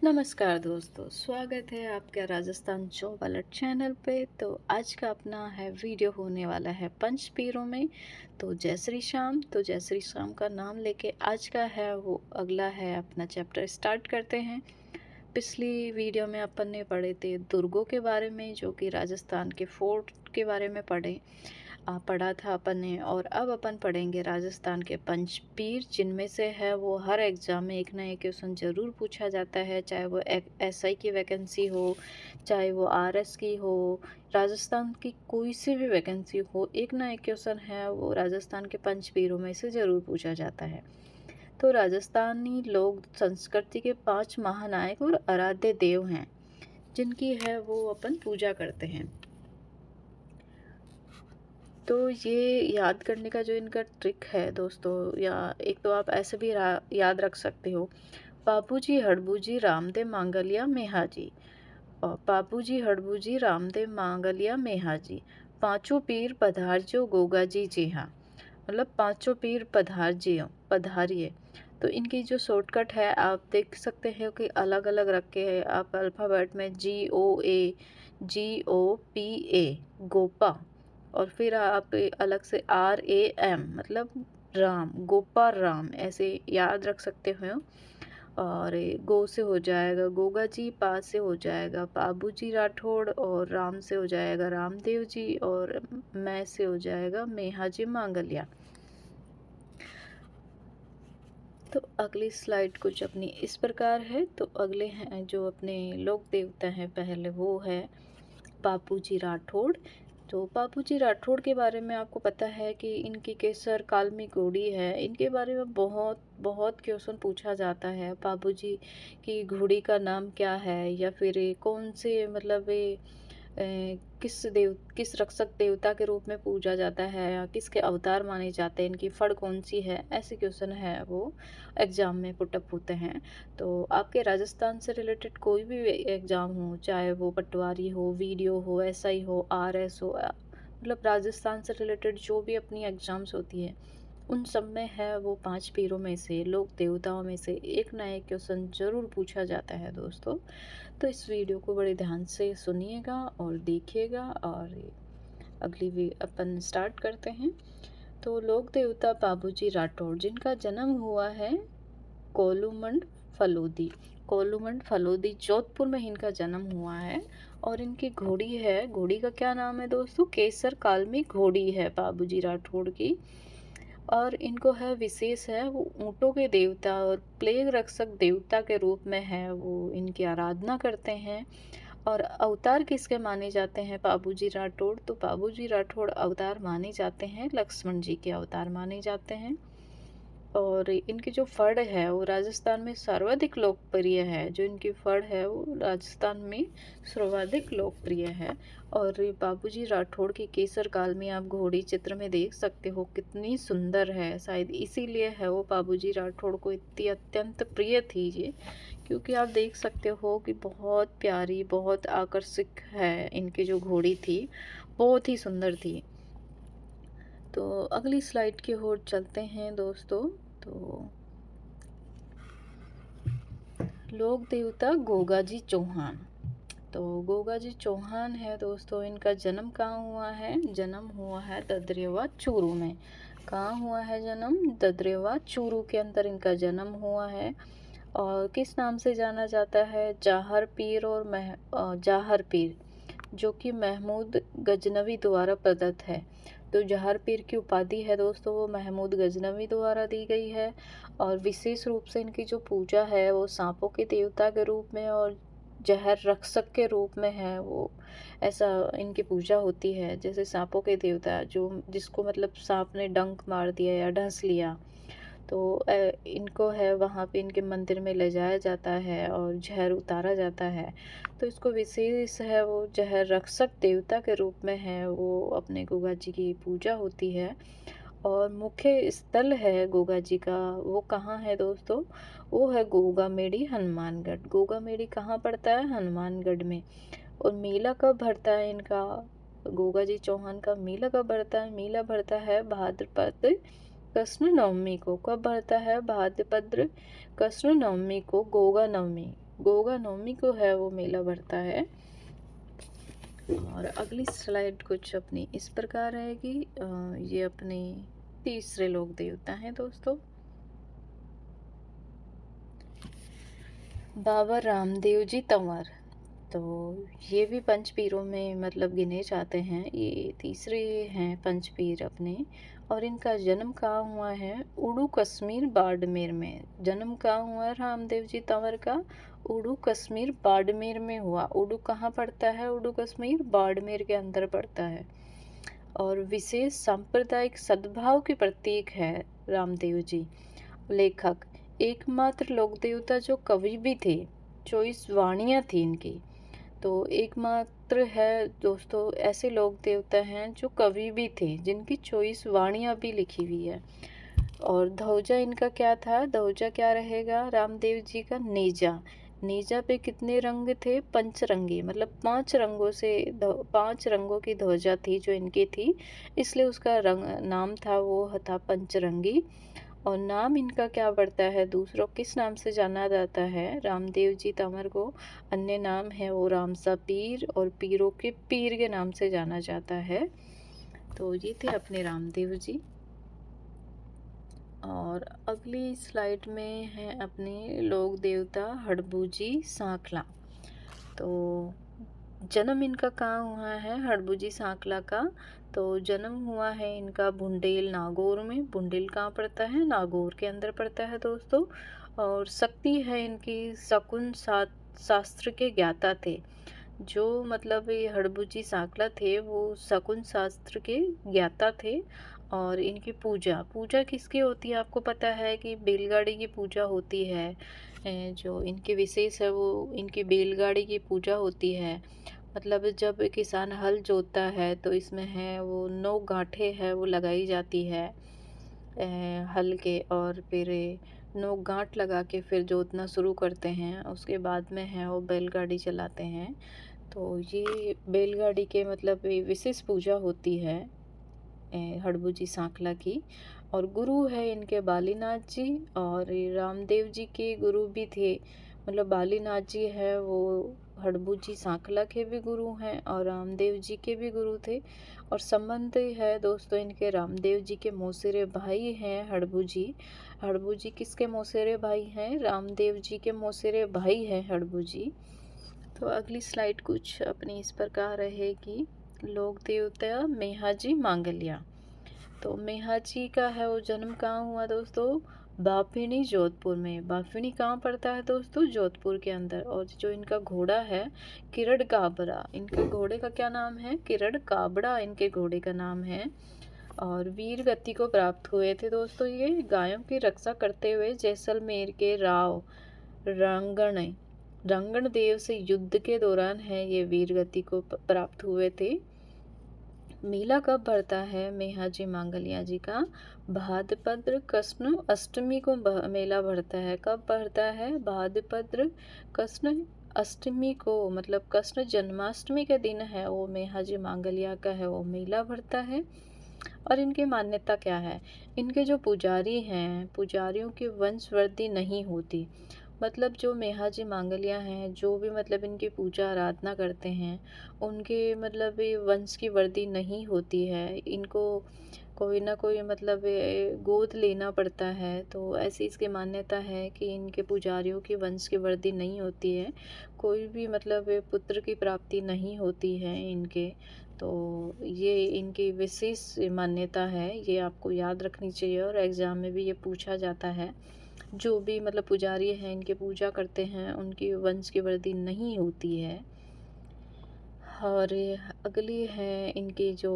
नमस्कार दोस्तों, स्वागत है आपका राजस्थान जॉब अलर्ट चैनल पे। तो आज का अपना है वीडियो होने वाला है पंच पीरों में। तो जय श्री श्याम का नाम लेके आज का है वो अगला है अपना चैप्टर स्टार्ट करते हैं। पिछली वीडियो में अपन ने पढ़े थे दुर्गों के बारे में, जो कि राजस्थान के फोर्ट के बारे में पढ़ा था अपन ने। और अब अपन पढ़ेंगे राजस्थान के पंचपीर, जिनमें से है वो हर एग्ज़ाम में एक ना एक क्वेश्चन ज़रूर पूछा जाता है, चाहे वो एसआई की वैकेंसी हो, चाहे वो आरएस की हो, राजस्थान की कोई सी भी वैकेंसी हो, एक ना एक क्वेश्चन है वो राजस्थान के पंचपीरों में से ज़रूर पूछा जाता है। तो राजस्थानी लोक संस्कृति के 5 महानायक और आराध्य देव हैं, जिनकी है वो अपन पूजा करते हैं। तो ये याद करने का जो इनका ट्रिक है दोस्तों, या एक तो आप ऐसे भी याद रख सकते हो, बाबूजी हड़बूजी रामदेव मांगलिया मेहाजी। और बाबूजी हड़बूजी रामदेव मांगलिया मेहाजी, पांचों पीर पधारजो गोगा जी जी हाँ। मतलब पांचों पीर पधारिए। तो इनकी जो शॉर्टकट है आप देख सकते हो कि अलग अलग रखे हैं। आप अल्फ़ाबेट में GOA गोपा, और फिर आप अलग से RAM मतलब राम, गोपा राम, ऐसे याद रख सकते हो। और गो से हो जाएगा गोगा जी, पा से हो जाएगा बाबू जी राठौड़, और राम से हो जाएगा रामदेव जी, और मैं से हो जाएगा मेहा जी मांगलिया। तो अगली स्लाइड कुछ अपनी इस प्रकार है। तो अगले हैं जो अपने लोक देवता हैं, पहले वो है बापूजी राठौड़। तो बापूजी राठौड़ के बारे में आपको पता है कि इनकी केसर कालमी घोड़ी है। इनके बारे में बहुत बहुत क्वेश्चन पूछा जाता है। बापूजी की घोड़ी का नाम क्या है, या फिर ये कौन से मतलब ये किस रक्षक देवता के रूप में पूजा जाता है, या किसके अवतार माने जाते हैं, इनकी फड़ कौन सी है, ऐसे क्वेश्चन है वो एग्जाम में पुटअप होते हैं। तो आपके राजस्थान से रिलेटेड कोई भी एग्जाम हो, चाहे वो पटवारी हो, वीडियो हो, एसआई हो, आरएस हो, मतलब राजस्थान से रिलेटेड जो भी अपनी एग्जाम्स होती है, उन सब में है वो 5 पीरों में से, लोक देवताओं में से एक ना एक क्वेश्चन ज़रूर पूछा जाता है दोस्तों। तो इस वीडियो को बड़े ध्यान से सुनिएगा और देखिएगा, और अगली भी अपन स्टार्ट करते हैं। तो लोक देवता बाबूजी राठौड़, जिनका जन्म हुआ है कोलूमंड फलोदी, कोलूमंड फलोदी जोधपुर में इनका जन्म हुआ है। और इनकी घोड़ी है, घोड़ी का क्या नाम है दोस्तों, केसर कालमी घोड़ी है बाबूजी राठौड़ की। और इनको है विशेष है वो ऊँटों के देवता और प्लेग रक्षक देवता के रूप में है वो इनकी आराधना करते हैं। और अवतार किसके माने जाते हैं बाबूजी राठौड़, तो बाबूजी राठौड़ अवतार माने जाते हैं लक्ष्मण जी के अवतार माने जाते हैं। और इनकी जो फड़ है वो राजस्थान में सर्वाधिक लोकप्रिय है, जो इनकी फड़ है वो राजस्थान में सर्वाधिक लोकप्रिय है। और बाबूजी राठौड़ की केसर काल में आप घोड़ी चित्र में देख सकते हो कितनी सुंदर है। शायद इसीलिए है वो बाबूजी राठौड़ को इतनी अत्यंत प्रिय थी ये, क्योंकि आप देख सकते हो कि बहुत प्यारी, बहुत आकर्षक है इनकी जो घोड़ी थी, बहुत ही सुंदर थी। तो अगली स्लाइड की ओर चलते हैं दोस्तों। तो लोक देवता गोगाजी चौहान। तो गोगाजी चौहान है दोस्तों, इनका जन्म कहाँ हुआ है, जन्म हुआ है ददरेवा चूरू में। कहाँ हुआ है जन्म, ददरेवा चूरू के अंदर इनका जन्म हुआ है। और किस नाम से जाना जाता है, जाहर पीर जाहर पीर, जो कि महमूद गजनवी द्वारा प्रदत्त है। तो जहर पीर की उपाधि है दोस्तों वो महमूद गजनवी द्वारा दी गई है। और विशेष रूप से इनकी जो पूजा है वो सांपों के देवता के रूप में और जहर रक्षक के रूप में है वो, ऐसा इनकी पूजा होती है। जैसे सांपों के देवता जो जिसको मतलब सांप ने डंक मार दिया या डंस लिया, तो इनको है वहाँ पे इनके मंदिर में ले जाया जाता है और जहर उतारा जाता है। तो इसको विशेष है वो जहर रक्षक देवता के रूप में है वो अपने गोगा जी की पूजा होती है। और मुख्य स्थल है गोगा जी का, वो कहाँ है दोस्तों, वो है गोगामेड़ी हनुमानगढ़। गोगामेड़ी कहाँ पड़ता है, हनुमानगढ़ में। और मेला कब भरता है इनका, गोगा जी चौहान का मेला कब भरता है, मेला भरता है भाद्रपद कृष्ण नवमी को। कब भरता है, भाद्रपद कृष्ण नवमी को, गोगा नवमी, गोगा नवमी को है वो मेला भरता है। और अगली स्लाइड कुछ अपनी इस प्रकार रहेगी। ये अपने तीसरे लोक देवता हैं दोस्तों, बाबा रामदेव जी तंवर। तो ये भी पंचपीरों में मतलब गिने जाते हैं, ये तीसरे हैं पंचपीर अपने। और इनका जन्म कहाँ हुआ है? उड़ू कश्मीर बाड़मेर में। जन्म कहाँ हुआ रामदेव जी तंवर का? उड़ू कश्मीर बाड़मेर में हुआ। उड़ू कहाँ पड़ता है? उड़ू कश्मीर बाड़मेर के अंदर पड़ता है। और विशेष सांप्रदायिक सद्भाव के प्रतीक है रामदेव जी। लेखक, एकमात्र लोक देवता जो कवि भी थे, 24 वाणियाँ थी इनकी। तो एकमात्र है दोस्तों, ऐसे लोक देवता हैं जो कवि भी थे, जिनकी 24 वाणियाँ भी लिखी हुई है। और ध्वजा इनका क्या था? ध्वजा क्या रहेगा रामदेव जी का? नेजा। नेजा पे कितने रंग थे? पंचरंगी, मतलब 5 रंगों से 5 रंगों की ध्वजा थी जो इनकी थी, इसलिए उसका रंग नाम था वो था पंचरंगी। और नाम इनका क्या पड़ता है? दूसरों किस नाम से जाना जाता है रामदेव जी तंवर को? अन्य नाम है वो रामसा पीर, और पीरों के पीर के नाम से जाना जाता है। तो ये थे अपने रामदेव जी। और अगली स्लाइड में है अपने लोक देवता हड़बूजी सांखला। तो जन्म इनका कहाँ हुआ है हड़बूजी सांखला का? तो जन्म हुआ है इनका बुंडेल नागौर में। बुंडेल कहाँ पड़ता है? नागौर के अंदर पड़ता है दोस्तों। और शक्ति है इनकी शकुन शास्त्र के ज्ञाता थे। जो मतलब ये हड़बूजी सांखला थे वो शकुन शास्त्र के ज्ञाता थे। और इनकी पूजा पूजा किसकी होती है? आपको पता है कि बैलगाड़ी की पूजा होती है। जो इनके विशेष है वो इनकी बैलगाड़ी की पूजा होती है। मतलब जब किसान हल जोतता है तो इसमें है वो 9 गांठें है वो लगाई जाती है हल के। और फिर 9 गांठ लगा के फिर जोतना शुरू करते हैं। उसके बाद में है वो बैलगाड़ी चलाते हैं। तो ये बैलगाड़ी के मतलब ये विशेष पूजा होती है हड़बूजी सांखला की। और गुरु है इनके बालीनाथ जी। और ये रामदेव जी के गुरु भी थे, मतलब बालीनाथ जी है वो हड़बूजी सांखला के भी गुरु हैं और रामदेव जी के भी गुरु थे। और संबंध है दोस्तों इनके रामदेव जी के मौसेरे भाई हैं हड़बूजी। हड़बूजी किसके मौसेरे भाई हैं? रामदेव जी के मौसेरे भाई हैं हड़बूजी। तो अगली स्लाइड कुछ अपनी इस प्रकार रहेगी। लोक देवता मेहाजी मांगलिया। तो मेहाजी का है वो जन्म कहाँ हुआ दोस्तों? बाफिनी जोधपुर में। बाफिनी कहाँ पड़ता है दोस्तों? जोधपुर के अंदर। और जो इनका घोड़ा है किरण काबरा, इनके घोड़े का क्या नाम है? किरण काबड़ा इनके घोड़े का नाम है। और वीर गति को प्राप्त हुए थे दोस्तों ये गायों की रक्षा करते हुए जैसलमेर के राव रंगण देव से युद्ध के दौरान है ये वीर गति को प्राप्त हुए थे। मेला कब भरता है मेहाजी मांगलिया जी का? भाद्रपद कृष्ण अष्टमी को मेला भरता है। कब भरता है? भाद्रपद कृष्ण अष्टमी को, मतलब कृष्ण जन्माष्टमी के दिन है वो मेहाजी मांगलिया का है वो मेला भरता है। और इनकी मान्यता क्या है? इनके जो पुजारी हैं, पुजारियों की वंशवृद्धि नहीं होती। मतलब जो मेहाजी मांगलिया हैं, जो भी मतलब इनकी पूजा आराधना करते हैं, उनके मतलब ये वंश की वृद्धि नहीं होती है। इनको कोई ना कोई मतलब गोद लेना पड़ता है। तो ऐसी इसकी मान्यता है कि इनके पुजारियों की वंश की वृद्धि नहीं होती है, कोई भी मतलब पुत्र की प्राप्ति नहीं होती है इनके। तो ये इनकी विशेष मान्यता है, ये आपको याद रखनी चाहिए और एग्ज़ाम में भी ये पूछा जाता है। जो भी मतलब पुजारी हैं इनके पूजा करते हैं उनकी वंश की वृद्धि नहीं होती है। और अगली है इनकी जो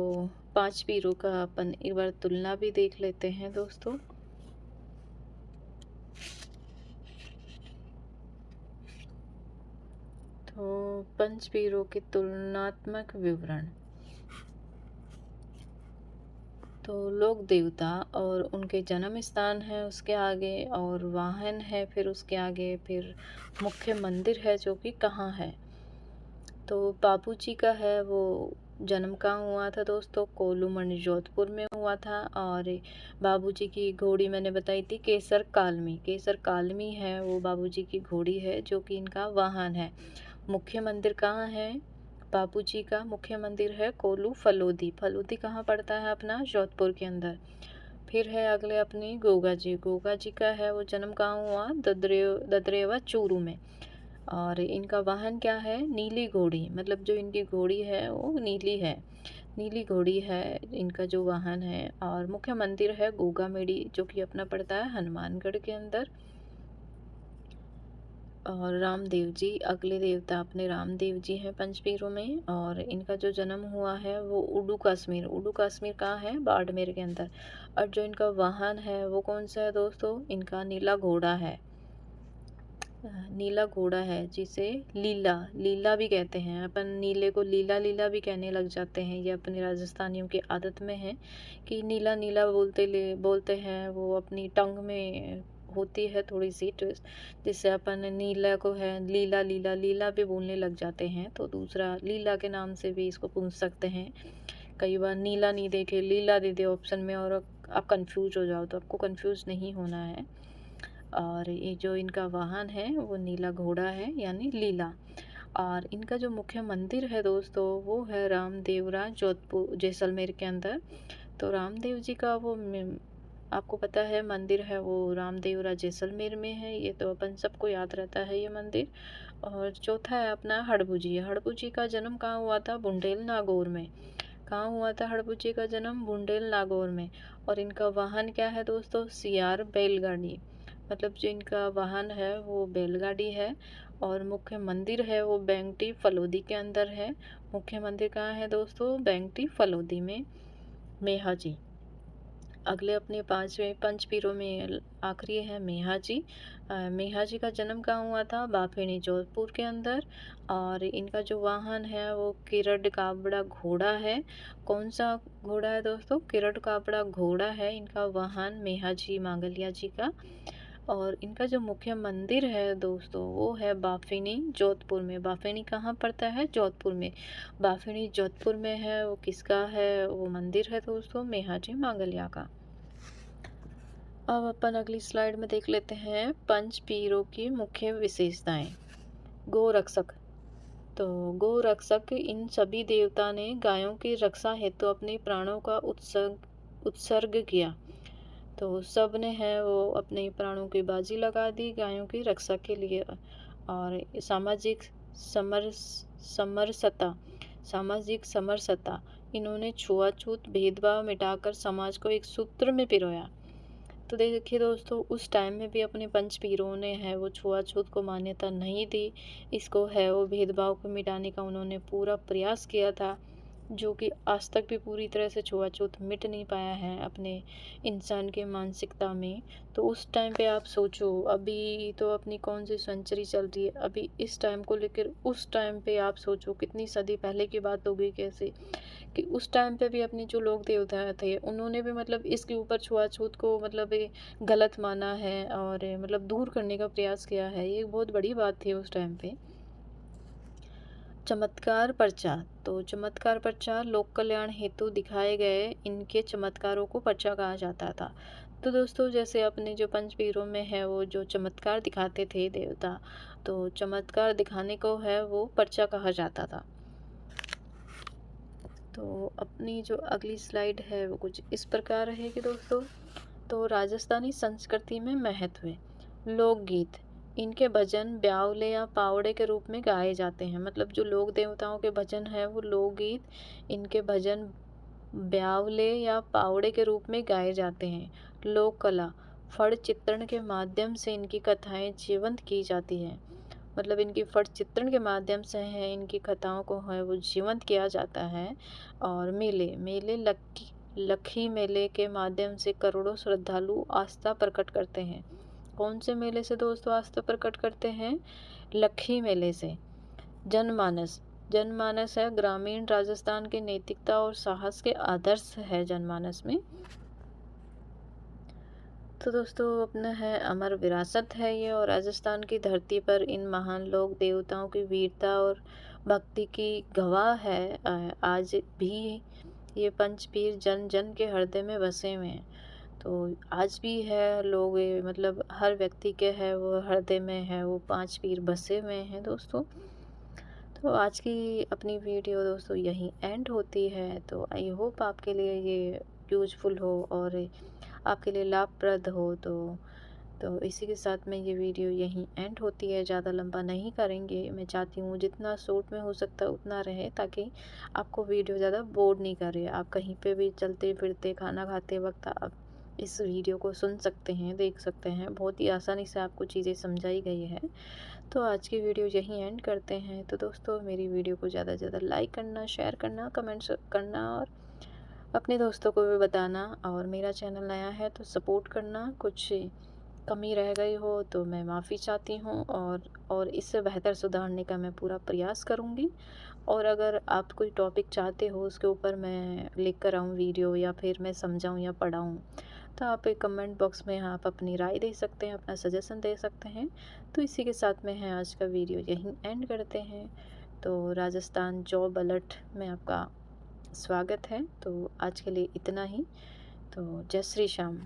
5 पीरों का अपन एक बार तुलना भी देख लेते हैं दोस्तों। तो पंच पीरों के तुलनात्मक विवरण। तो लोक देवता और उनके जन्म स्थान है उसके आगे, और वाहन है फिर उसके आगे, फिर मुख्य मंदिर है जो कि कहाँ है। तो बाबूजी का है वो जन्म कहाँ हुआ था दोस्तों? कोल्लू मंडी जोधपुर में हुआ था। और बाबूजी की घोड़ी मैंने बताई थी केसर कालमी। केसर कालमी है वो बाबूजी की घोड़ी है जो कि इनका वाहन है। मुख्य मंदिर कहाँ है? बाबूजी का मुख्य मंदिर है कोल्लू फलोदी। फलोदी कहाँ पड़ता है अपना? जोधपुर के अंदर। फिर है अगले अपनी गोगा जी। गोगा जी का है वो जन्म कहाँ हुआ? ददरेवा चूरू में। और इनका वाहन क्या है? नीली घोड़ी। मतलब जो इनकी घोड़ी है वो नीली है, नीली घोड़ी है इनका जो वाहन है। और मुख्य मंदिर है गोगा मेडी जो कि अपना पड़ता है हनुमानगढ़ के अंदर। और रामदेव जी अगले देवता अपने रामदेव जी हैं पंचपीरों में। और इनका जो जन्म हुआ है वो उडू कश्मीर। उडू कश्मीर कहाँ है? बाड़मेर के अंदर। और जो इनका वाहन है वो कौन सा है दोस्तों? इनका नीला घोड़ा है। नीला घोड़ा है जिसे लीला लीला भी कहते हैं। अपन नीले को लीला लीला भी कहने लग जाते हैं। ये अपने राजस्थानियों की आदत में है कि नीला नीला बोलते हैं। वो अपनी टंग में होती है थोड़ी सी ट्विस्ट, जिससे अपन नीला को है लीला लीला लीला भी बोलने लग जाते हैं। तो दूसरा लीला के नाम से भी इसको पूछ सकते हैं। कई बार नीला नहीं देखे लीला दे दे ऑप्शन में और आप कंफ्यूज हो जाओ, तो आपको कंफ्यूज नहीं होना है। और ये जो इनका वाहन है वो नीला घोड़ा है यानी लीला। और इनका जो मुख्य मंदिर है दोस्तों वो है रामदेवरा जोधपुर जैसलमेर के अंदर। तो रामदेव जी का वो आपको पता है मंदिर है वो रामदेवरा जैसलमेर में है। ये तो अपन सबको याद रहता है ये मंदिर। और चौथा है अपना हड़बू जी। हड़बू जी का जन्म कहाँ हुआ था? बुंडेल नागौर में। कहाँ हुआ था हड़बू जी का जन्म? बुंडेल नागौर में। और इनका वाहन क्या है दोस्तों? सियार बैलगाड़ी। मतलब जो इनका वाहन है वो बैलगाड़ी है। और मुख्य मंदिर है वो बैंगटी फलोदी के अंदर है। मुख्य मंदिर कहाँ है दोस्तों? बैंगटी फलोदी में। मेहा जी अगले अपने पांचवें पंचपीरों में आखिरी है मेहा जी। मेहा जी का जन्म कहाँ हुआ था? बाफेनी जोधपुर के अंदर। और इनका जो वाहन है वो किरड काबड़ा घोड़ा है। कौन सा घोड़ा है दोस्तों? किरड काबड़ा घोड़ा है इनका वाहन मेहा जी मांगलिया जी का। और इनका जो मुख्य मंदिर है दोस्तों वो है बाफिनी जोधपुर में। बाफिनी कहाँ पड़ता है? जोधपुर में। बाफिनी जोधपुर में है। वो किसका है वो मंदिर है दोस्तों? मेहाजी मांगलिया का। अब अपन अगली स्लाइड में देख लेते हैं पंचपीरों की मुख्य विशेषताएं। गोरक्षक। तो गोरक्षक इन सभी देवता ने गायों की रक्षा हेतु अपने प्राणों का उत्सर्ग किया। तो सब ने है वो अपने प्राणों की बाजी लगा दी गायों की रक्षा के लिए। और समरसता सामाजिक समरसता इन्होंने छुआछूत भेदभाव मिटाकर समाज को एक सूत्र में पिरोया। तो देखिए दोस्तों उस टाइम में भी अपने पंचपीरों ने है वो छुआछूत को मान्यता नहीं दी। इसको है वो भेदभाव को मिटाने का उन्होंने पूरा प्रयास किया था, जो कि आज तक भी पूरी तरह से छुआछूत मिट नहीं पाया है अपने इंसान के मानसिकता में। तो उस टाइम पे आप सोचो, अभी तो अपनी कौन सी सेंचुरी चल रही है, अभी इस टाइम को लेकर उस टाइम पे आप सोचो कितनी सदी पहले की बात हो गई कैसे कि उस टाइम पे भी अपनी जो लोग देवता थे उन्होंने भी मतलब इसके ऊपर छुआछूत को मतलब ये गलत माना है और मतलब दूर करने का प्रयास किया है। ये बहुत बड़ी बात थी उस टाइम पे। चमत्कार प्रचार। तो चमत्कार प्रचार लोक कल्याण हेतु दिखाए गए इनके चमत्कारों को पर्चा कहा जाता था। तो दोस्तों जैसे अपने जो पंचपीरों में है वो जो चमत्कार दिखाते थे देवता, तो चमत्कार दिखाने को है वो पर्चा कहा जाता था। तो अपनी जो अगली स्लाइड है वो कुछ इस प्रकार रहेगी दोस्तों। तो राजस्थानी संस्कृति में महत्व है। लोकगीत इनके भजन ब्यावले या पावड़े के रूप में गाए जाते हैं। मतलब जो लोक देवताओं के भजन है वो लोकगीत इनके भजन ब्यावले या पावड़े के रूप में गाए जाते हैं। लोक कला फड़ चित्रण के माध्यम से इनकी कथाएं जीवंत की जाती हैं। मतलब इनकी फट चित्रण के माध्यम से है इनकी कथाओं को है वो जीवंत किया जाता है। और मेले मेले लखी मेले के माध्यम से करोड़ों श्रद्धालु आस्था प्रकट करते हैं। कौन से मेले से दोस्तों आस्था प्रकट करते हैं? लखी मेले से। जनमानस जनमानस है ग्रामीण राजस्थान के नैतिकता और साहस के आदर्श है जनमानस में। तो दोस्तों अपना है अमर विरासत है ये, और राजस्थान की धरती पर इन महान लोक देवताओं की वीरता और भक्ति की गवाह है। आज भी ये पंचपीर जन जन के हृदय में बसे हुए हैं। तो आज भी है, लोग ये मतलब हर व्यक्ति के है वो हृदय में है, वो पांच पीर बसे हुए हैं दोस्तों। तो आज की अपनी वीडियो दोस्तों यहीं एंड होती है। तो आई होप आपके लिए ये यूजफुल हो और आपके लिए लाभप्रद हो। तो इसी के साथ में ये वीडियो यहीं एंड होती है, ज़्यादा लंबा नहीं करेंगे। मैं चाहती हूँ जितना शॉर्ट में हो सकता है उतना रहे, ताकि आपको वीडियो ज़्यादा बोर नहीं करे। आप कहीं पे भी चलते फिरते खाना खाते वक्त आप इस वीडियो को सुन सकते हैं, देख सकते हैं। बहुत ही आसानी से आपको चीज़ें समझाई गई है। तो आज की वीडियो यहीं एंड करते हैं। तो दोस्तों मेरी वीडियो को ज़्यादा से ज़्यादा लाइक करना, शेयर करना, कमेंट्स करना और अपने दोस्तों को भी बताना। और मेरा चैनल नया है तो सपोर्ट करना। कुछ कमी रह गई हो तो मैं माफ़ी चाहती हूँ, और इससे बेहतर सुधारने का मैं पूरा प्रयास करूँगी। और अगर आप कोई टॉपिक चाहते हो उसके ऊपर मैं लिख कर आऊँ वीडियो, या फिर मैं समझाऊँ या पढ़ाऊँ, तो आप एक कमेंट बॉक्स में आप अपनी राय दे सकते हैं, अपना सजेशन दे सकते हैं। तो इसी के साथ में है आज का वीडियो यहीं एंड करते हैं। तो राजस्थान जॉब अलर्ट में आपका स्वागत है। तो आज के लिए इतना ही। तो जय श्री श्याम।